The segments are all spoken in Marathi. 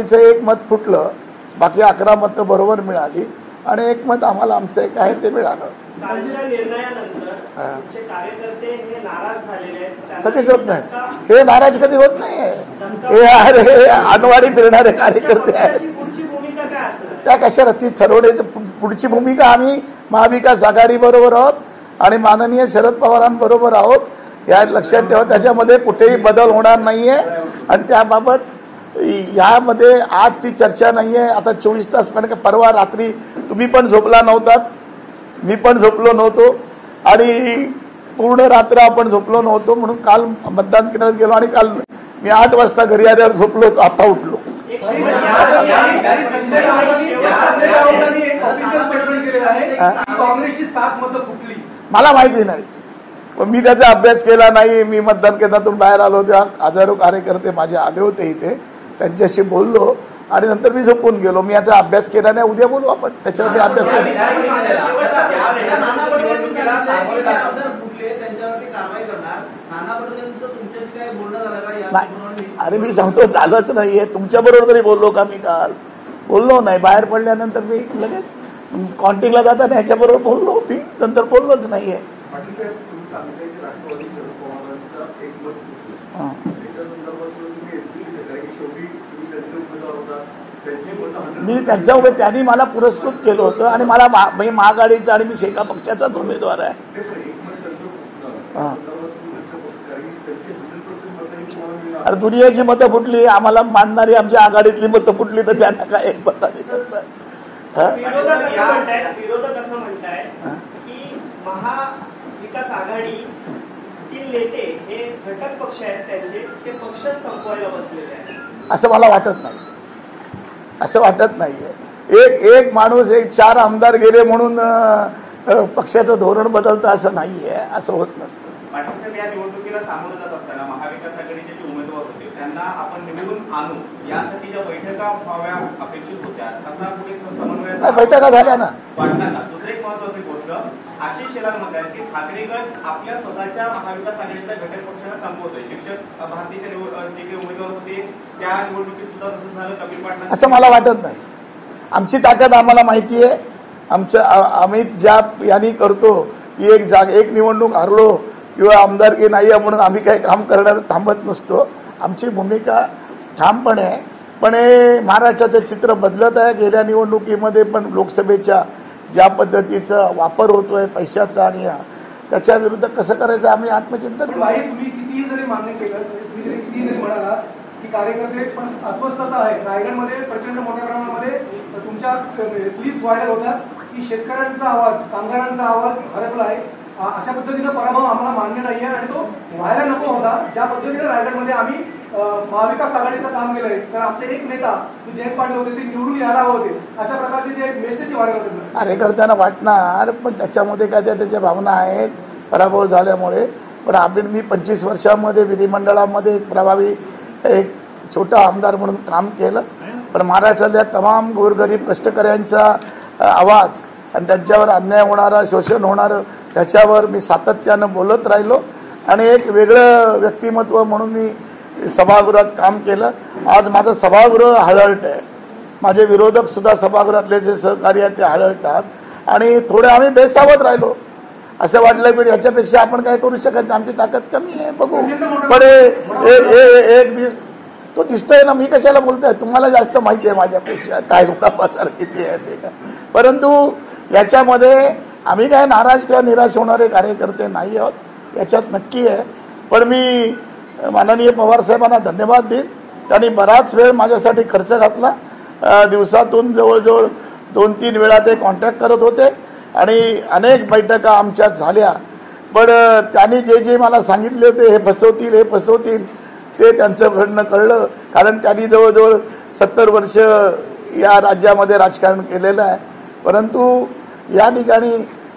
तिचं एक मत फुटलं, बाकी 11 मतं बरोबर मिळाली आणि एक मत आम्हाला आमचं एक आहे ते मिळालं. कधीच होत नाही हे, नाराज कधी होत नाही. हे अनवाणी फिरणारे कार्यकर्ते आहेत. त्या कशाला ती ठरवण्याची पुढची भूमिका आम्ही महाविकास आघाडी बरोबर आहोत आणि माननीय शरद पवारांबरोबर आहोत, या लक्षात ठेवा. त्याच्यामध्ये कुठेही बदल होणार नाहीये आणि त्याबाबत यामध्ये आज ती चर्चा नाहीये. आता 24 तास पण परवा रात्री तुम्ही पण झोपला नव्हतात, मी पण झोपलो नव्हतो आणि पूर्ण रात्र आपण झोपलो नव्हतो, म्हणून काल मतदान केंद्रात गेलो आणि काल मी 8 वाजता घरी आल्यावर झोपलो होतो, आता उठलो. मला माहिती नाही, पण मी त्याचा अभ्यास केला नाही. मी मतदान केंद्रातून बाहेर आलो, त्या हजारो कार्यकर्ते माझे आले होते इथे, त्यांच्याशी बोललो आणि नंतर मी झोपून गेलो. मी याचा अभ्यास केला नाही. उद्या बोलू आपण त्याच्यावर. मी अभ्यास अरे मी सांगतो झालंच नाहीये. तुमच्या बरोबर तरी बोललो का? मी काल बोललो नाही. बाहेर पडल्यानंतर मी लगेच कॉन्टिंगला जाताना ह्याच्याबरोबर बोललो, मी नंतर बोललोच नाहीये. मी त्यांच्या उभे त्यांनी मला पुरस्कृत केलं होतं आणि मला महाआघाडीचा आणि मी शेका पक्षाचाच उमेदवार आहे. अरे दुनियाची मतं फुटली, आम्हाला मानणारी आमच्या आघाडीतली मतं फुटली तर त्यांना काय एक मताने करतात. विरोधक असं म्हणताय की महाविकास आघाडीतील नेते हे घटक पक्ष आहेत, त्यांचे ते पक्षच संपवायला बसलेले आहेत. असं मला वाटत नाही. असं वाटत नाहीये. एक माणूस 4 आमदार गेले म्हणून पक्षाचं धोरण बदलतं असं नाहीये. असं होत नसतं. पाटील साहेब, या निवडणुकीला सामोरं जात असताना महाविकास आघाडीचे जे उमेदवार होते त्यांना आपण निवडून आणू यासाठी ज्या बैठका व्हाव्या अपेक्षित होत्या, तसा कुठे समन्वयाचा बैठका झाल्या ना. वाटणार. दुसरी एक महत्वाची गोष्ट, आशिष शेलार म्हणतात की ठाकरे गट आपल्या स्वतःच्या महाविकास आघाडीच्या घटक पक्षाला संपवतोय. शिक्षक भारतीचे जे काही उमेदवार होते त्या निवडणुकीत सुद्धा तसं झालं. कपिल पाटला असं मला वाटत नाही. आमची ताकद आम्हाला माहिती आहे. आम्ही ज्या यांनी करतो की एक निवडणूक हरलो किंवा आमदारकी नाही आहे म्हणून आम्ही काही काम करणार थांबत नसतो. आमची भूमिका ठामपणे आहे. पण हे महाराष्ट्राचं चित्र बदलत आहे. गेल्या निवडणुकीमध्ये पण लोकसभेच्या ज्या पद्धतीचा वापर होतोय पैशाचा आणि त्याच्या विरुद्ध कसं करायचं आम्ही आत्मचिंतन. तुम्ही कितीही जरी मान्य केलं, तुम्ही जरी कितीही जरी म्हणाला की कार्यकर्ते पण अस्वस्थता आहे. रायगडमध्ये प्रचंड मोठ्या प्रमाणामध्ये तुमच्या क्लिप्स व्हायरल होतात की शेतकऱ्यांचा आवाज, कामगारांचा आवाज हरपला आहे. अशा पद्धतीनं पराभव आम्हाला मान्य नाही आहे आणि तो व्हायला नको होता. ज्या पद्धतीने रायगडमध्ये आम्ही महाविकास आघाडीचं काम केलंय, तर आमचे एक नेता जयंत पाटील होते ते निवडून यायला होते, अशा प्रकारचे जे मेसेज व्हायरल होते कार्यकर्त्यांना वाटणार. पण त्याच्यामध्ये काय त्याच्या भावना आहेत पराभव झाल्यामुळे. पण मी 25 वर्षामध्ये विधिमंडळामध्ये एक प्रभावी एक छोटा आमदार म्हणून काम केलं. पण महाराष्ट्रातल्या तमाम गोरगरीब कष्टकऱ्यांचा आवाज आणि त्यांच्यावर अन्याय होणारा, शोषण होणारं त्याच्यावर मी सातत्यानं बोलत राहिलो आणि एक वेगळं व्यक्तिमत्व म्हणून मी सभागृहात काम केलं. आज माझं सभागृह हळहळत आहे. माझे विरोधक सुद्धा सभागृहातले जे सहकारी आहेत ते हळहळतात आणि थोडे आम्ही बेसावत राहिलो. असं वाटलं की याच्यापेक्षा आपण काय करू शकत नाही, आमची ताकद कमी आहे, बघू. पण एक तो दिसतोय ना. मी कशाला बोलतोय, तुम्हाला जास्त माहिती आहे माझ्यापेक्षा काय बाजार किती आहे ते. परंतु याच्यामध्ये आम्ही काय नाराज किंवा निराश होणारे कार्यकर्ते नाही आहोत, याच्यात नक्की आहे. पण मी माननीय पवार साहेबांना धन्यवाद देईन. त्यांनी बराच वेळ माझ्यासाठी खर्च घातला. दिवसातून जवळजवळ 2-3 वेळा ते कॉन्टॅक्ट करत होते आणि अनेक बैठका आमच्या झाल्या. पण त्यांनी जे मला सांगितले होते हे फसवतील ते त्यांच्याकडनं कळलं. कारण त्यांनी जवळजवळ 70 वर्ष या राज्यामध्ये राजकारण केलेलं आहे. परंतु या ठिकाणी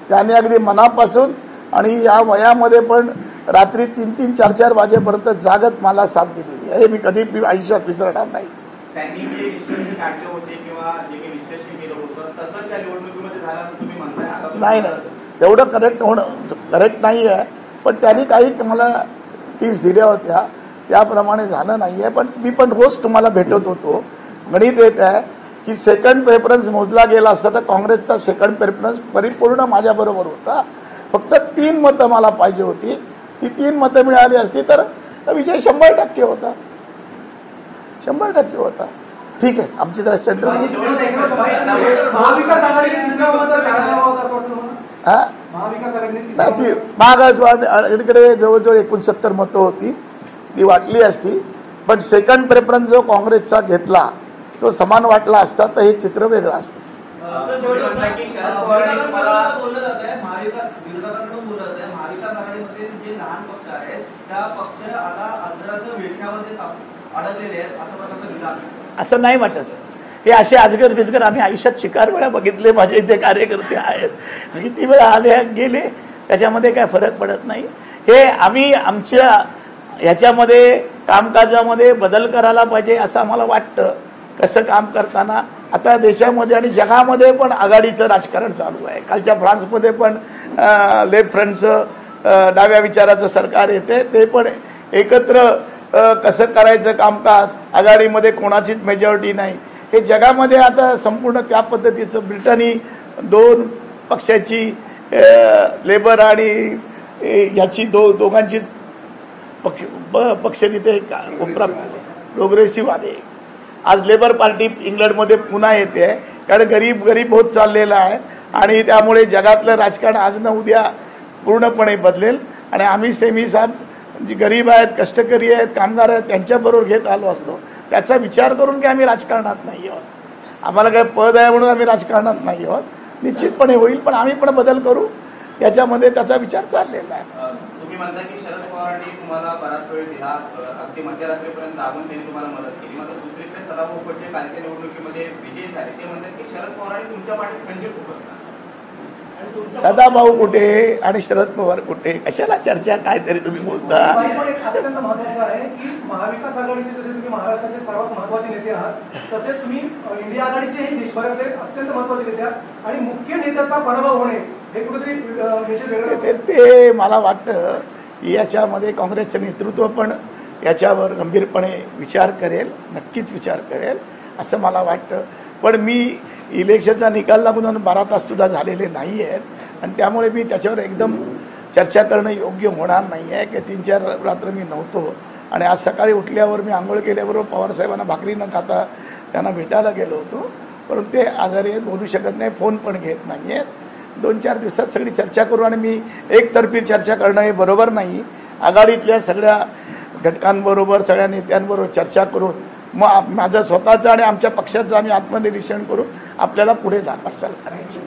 त्याने अगदी मनापासून आणि या वयामध्ये पण रात्री 3-3, 4-4 वाजेपर्यंत जागत मला साथ दिलेली आहे. हे मी कधी आयुष्यात विसरणार नाही. त्यांनी जे निष्कर्ष काढले होते किंवा जे काही विश्लेषण केलं होतं तसंच या निवडणुकीमध्ये झालं असं तुम्ही म्हणताय? नाही, तेवढं करेक्ट नाही आहे. पण त्यांनी काही मला टिप्स दिल्या होत्या, त्याप्रमाणे झालं नाही आहे. पण मी पण रोज तुम्हाला भेटत होतो. गणित येत आहे की सेकंड प्रेफरन्स मोजला गेला असता तर काँग्रेसचा सेकंड प्रेफरन्स परिपूर्ण माझ्याबरोबर होता. फक्त 3 मतं मला पाहिजे होती. ती 3 मतं मिळाली असती तर विजय 100% होता. 100% होता. ठीक आहे, आमची तर सेंट्रल महाविकास आघाडीने तिसऱ्या उमेदवार काढायला हवा होता असं वाटतं तुम्हाला? हा महाविकास आघाडीने नाही, ती महागास आघाडीकडे जवळजवळ 69 मतं होती, ती वाटली असती. पण सेकंड प्रेफरन्स जो काँग्रेसचा घेतला तो समान वाटला असता तर हे चित्र वेगळं असतं. तुम्ही म्हणता की शरद पवारांनी तुम्हाला बोललं जात आहे विरोधकांकडून बोललं जात आहे महाविकास आघाडीमध्ये जे लहान पक्ष आहेत त्या पक्ष आता आंध्राच्या विळख्यामध्ये अडकलेले आहेत अशा प्रकारचं विधान. असं नाही वाटत. हे असे अजगर बिजगर आम्ही आयुष्यात शिकार वेळा बघितले. माझे इथे कार्यकर्ते आहेत, किती वेळा आले गेले, त्याच्यामध्ये काय फरक पडत नाही. हे आम्ही आमच्या ह्याच्यामध्ये कामकाजामध्ये बदल करायला पाहिजे असं आम्हाला वाटतं. कसं काम करताना आता देशामध्ये आणि जगामध्ये पण आघाडीचं राजकारण चालू आहे. कालच्या फ्रान्समध्ये पण लेफ्ट फ्रंटचं डाव्या विचाराचं सरकार येते, ते पण एकत्र कसं करायचं कामकाज, आघाडीमध्ये कोणाचीच मेजॉरिटी नाही. हे जगामध्ये आता संपूर्ण त्या पद्धतीचं ब्रिटनी 2 पक्षाची लेबर आणि ह्याची दोघांची पक्ष तिथे प्रोग्रेसिव्ह आले. आज लेबर पार्टी इंग्लंडमध्ये पुन्हा येते आहे, कारण गरीब होत चाललेला आहे आणि त्यामुळे जगातलं राजकारण आज ना उद्या पूर्णपणे बदलेल. आणि आम्ही सेमी साहेब जी गरीब आहेत, कष्टकरी आहेत, कामगार आहेत त्यांच्याबरोबर घेत आलो असतो. त्याचा विचार करून की आम्ही राजकारणात नाही आहोत, आम्हाला काय पद आहे म्हणून आम्ही राजकारणात नाही आहोत. निश्चितपणे होईल, पण आम्ही पण बदल करू याच्यामध्ये त्याचा विचार चाललेला आहे. तुम्ही म्हणता की शरद पवारांनी तुम्हाला बराच वेळ दिला, अगदी मध्यरात्रीपर्यंत जागून त्यांनी तुम्हाला मदत केली. मात्र दुसरीकडे सदाभाऊ खोटे कालच्या निवडणुकीमध्ये विजयी झाले, ते म्हणतात की शरद पवारांनी तुमच्या पाठीत खंजीर खुपसला. सदाभाऊ कुठे आणि शरद पवार कुठे, कशाला चर्चा काहीतरी तुम्ही बोलता. एक अत्यंत महत्वाचं आहे की महाविकास आघाडीचे जसे तुम्ही महाराष्ट्राचे सर्वात महत्वाचे नेते आहात, तसे तुम्ही इंडिया आघाडीचेही देशभरातले अत्यंत महत्वाचे नेते आहात आणि मुख्य नेत्याचा पराभव होणे हे कुठेतरी विषय वेगळं. ते मला वाटतं याच्यामध्ये काँग्रेसचं नेतृत्व पण याच्यावर गंभीरपणे विचार करेल, नक्कीच विचार करेल असं मला वाटतं. पण मी इलेक्शनचा निकाल लागून 12 तास सुद्धा झालेले नाही आहेत आणि त्यामुळे मी त्याच्यावर एकदम चर्चा करणं योग्य होणार नाही आहे की 3-4 रात्र मी नव्हतो. आणि आज सकाळी उठल्यावर मी आंघोळ केल्याबरोबर पवारसाहेबांना भाकरी न खाता त्यांना भेटायला गेलो होतो, परंतु ते आजारी आहेत, बोलू शकत नाही, फोन पण घेत नाही आहेत. 2-4 दिवसात सगळी चर्चा करू. आणि मी एकतर्फी चर्चा करणं हे बरोबर नाही. आघाडीतल्या सगळ्या घटकांबरोबर, सगळ्या नेत्यांबरोबर चर्चा करून मग माझं स्वतःचं आणि आमच्या पक्षाचं आम्ही आत्मनिरीक्षण करून आपल्याला पुढे वाटचाल करायची.